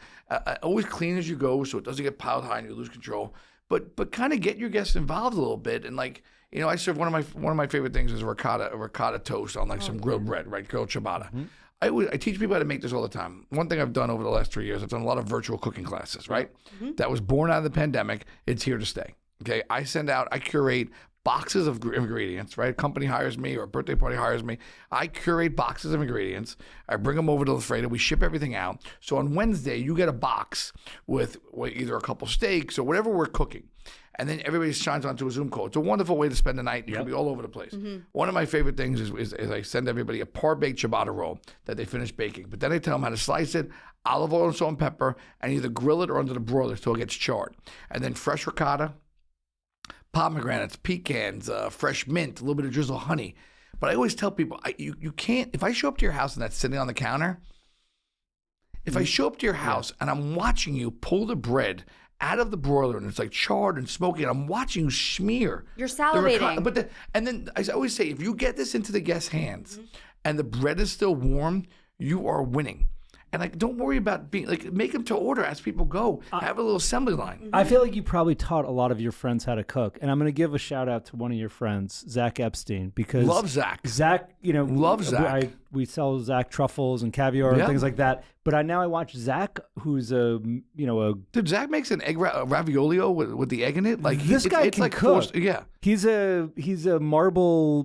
always clean as you go so it doesn't get piled high and you lose control. But kind of get your guests involved a little bit. And I serve one of my favorite things is a ricotta toast on some grilled bread, right? Grilled ciabatta. Mm-hmm. I teach people how to make this all the time. One thing I've done over the last 3 years, I've done a lot of virtual cooking classes, right? Mm-hmm. That was born out of the pandemic. It's here to stay. Okay, I curate boxes of ingredients, right? A company hires me or a birthday party hires me. I curate boxes of ingredients. I bring them over to Alfredo. We ship everything out. So on Wednesday, you get a box with either a couple steaks or whatever we're cooking. And then everybody shines onto a Zoom call. It's a wonderful way to spend the night. You can be all over the place. Mm-hmm. One of my favorite things is I send everybody a par-baked ciabatta roll that they finish baking. But then I tell them how to slice it, olive oil and salt and pepper, and either grill it or under the broiler so it gets charred. And then fresh ricotta, pomegranates, pecans, fresh mint, a little bit of drizzle honey. But I always tell people, you can't, if I show up to your house and that's sitting on the counter, if I show up to your house and I'm watching you pull the bread out of the broiler and it's like charred and smoky and I'm watching you smear. You're salivating. And then I always say, if you get this into the guest's hands and the bread is still warm, you are winning. And don't worry about being make them to order as people go. Have a little assembly line. I feel like you probably taught a lot of your friends how to cook, and I'm going to give a shout out to one of your friends, Zach Epstein, because love Zach. Zach, love Zach. We sell Zach truffles and caviar and things like that. But now I watch Zach, who's Dude, Zach makes an egg raviolio with the egg in it. Like this guy can cook. He's a marble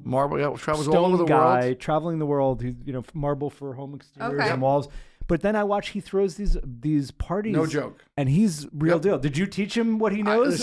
travels stone all over the guy world. Traveling the world. He's marble for home exteriors and walls. But then I watch he throws these parties. No joke. And he's real deal. Did you teach him what he knows?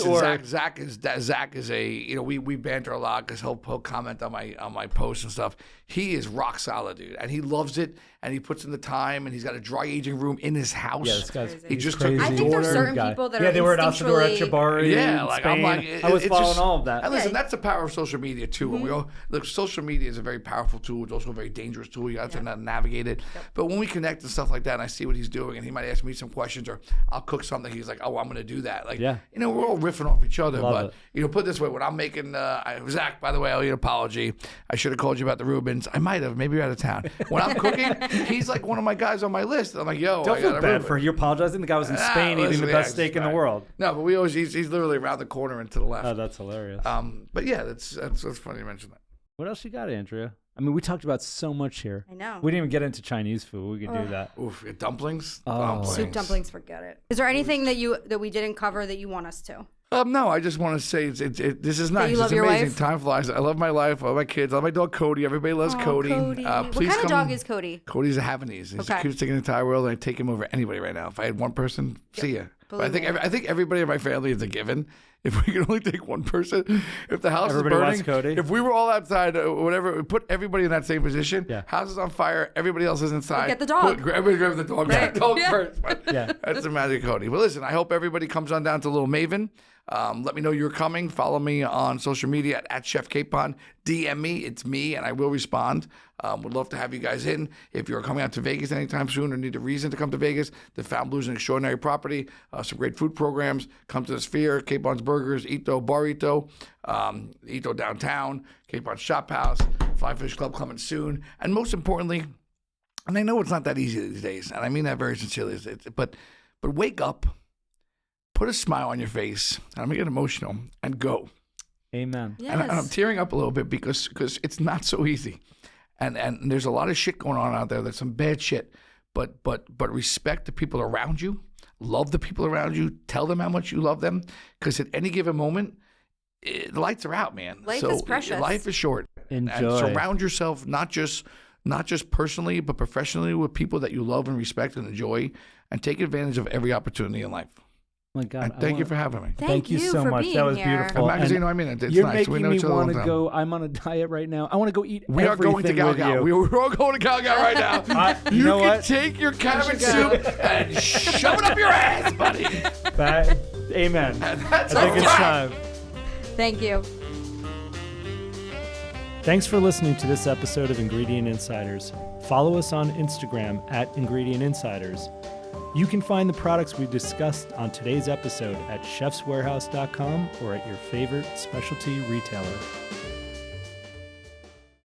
Zach is a we banter a lot because he'll comment on my posts and stuff. He is rock solid, dude, and he loves it. And he puts in the time, and he's got a dry aging room in his house. Yeah, this guy's he just crazy. took his I think daughter. there's certain people that are they were at Alcedor at Jabari. Yeah, in Spain. I was following all of that. And listen, that's the power of social media too. When we all look, social media is a very powerful tool. It's also a very dangerous tool. You have to navigate it. Yep. But when we connect and stuff like that, and I see what he's doing, and he might ask me some questions, or I'll cook something. He's like, "Oh, I'm going to do that." We're all riffing off each other. Love but put it this way: when I'm making Zach, by the way, I owe you an apology. I should have called you about the Reubens. I might have. Maybe you're out of town. When I'm cooking, he's like one of my guys on my list. I'm like, yo, don't feel bad for you apologizing. The guy was in Spain eating the best steak in the world. No, but he's literally around the corner and to the left. Oh, that's hilarious. But yeah, that's funny to mention that. What else you got, Andrea? I mean, we talked about so much here. I know. We didn't even get into Chinese food. We could do that. Oof, dumplings. Soup dumplings, forget it. Is there anything that we didn't cover that you want us to? No, I just want to say this is nice. You love it's your amazing. wife? Time flies. I love my life. I love my kids. I love my dog Cody. Everybody loves Cody. Cody. What kind of dog is Cody? Cody's a Havanese. He's the cutest thing in the entire world, and I take him over anybody right now. If I had one person, see ya. But I think everybody in my family is a given. If we can only take one person, if the house everybody is wants burning, Cody. If we were all outside, whatever, put everybody in that same position. Yeah. House is on fire, everybody else is inside. Get the dog. Everybody grab the dog. Right. Dog first. But Yeah. That's the magic of Cody. But listen, I hope everybody comes on down to Little Maven. Let me know you're coming. Follow me on social media at Chef Capon. DM me. It's me, and I will respond. Would love to have you guys in. If you're coming out to Vegas anytime soon or need a reason to come to Vegas, the Found Blues is an extraordinary property. Some great food programs. Come to the Sphere, Capon's Burgers, Ito, Barito, Ito Downtown, Capon's Shop House, Fly Fish Club coming soon. And most importantly, and I know it's not that easy these days, and I mean that very sincerely, but wake up, put a smile on your face, and I'm going to get emotional, and go. Amen. Yes. And I'm tearing up a little bit because it's not so easy. And there's a lot of shit going on out there. There's some bad shit. But respect the people around you. Love the people around you. Tell them how much you love them. Because at any given moment, the lights are out, man. Life is precious. Life is short. Enjoy. And surround yourself not just personally, but professionally with people that you love and respect and enjoy, and take advantage of every opportunity in life. Oh my God. And thank you for having me. Thank you so for much. being That was here. beautiful. Magazine, I mean, it's You're nice. We making know me each other a long want to time. go. I'm on a diet right now. I want to go eat We are going to everything with Galgal. you. We're all going to Galgal right now. You know can what? take your cabbage soup and shove it up your ass, buddy. Amen. And that's I think it's a wrap. time. Thank you. Thanks for listening to this episode of Ingredient Insiders. Follow us on Instagram at Ingredient Insiders. You can find the products we discussed on today's episode at chefswarehouse.com or at your favorite specialty retailer.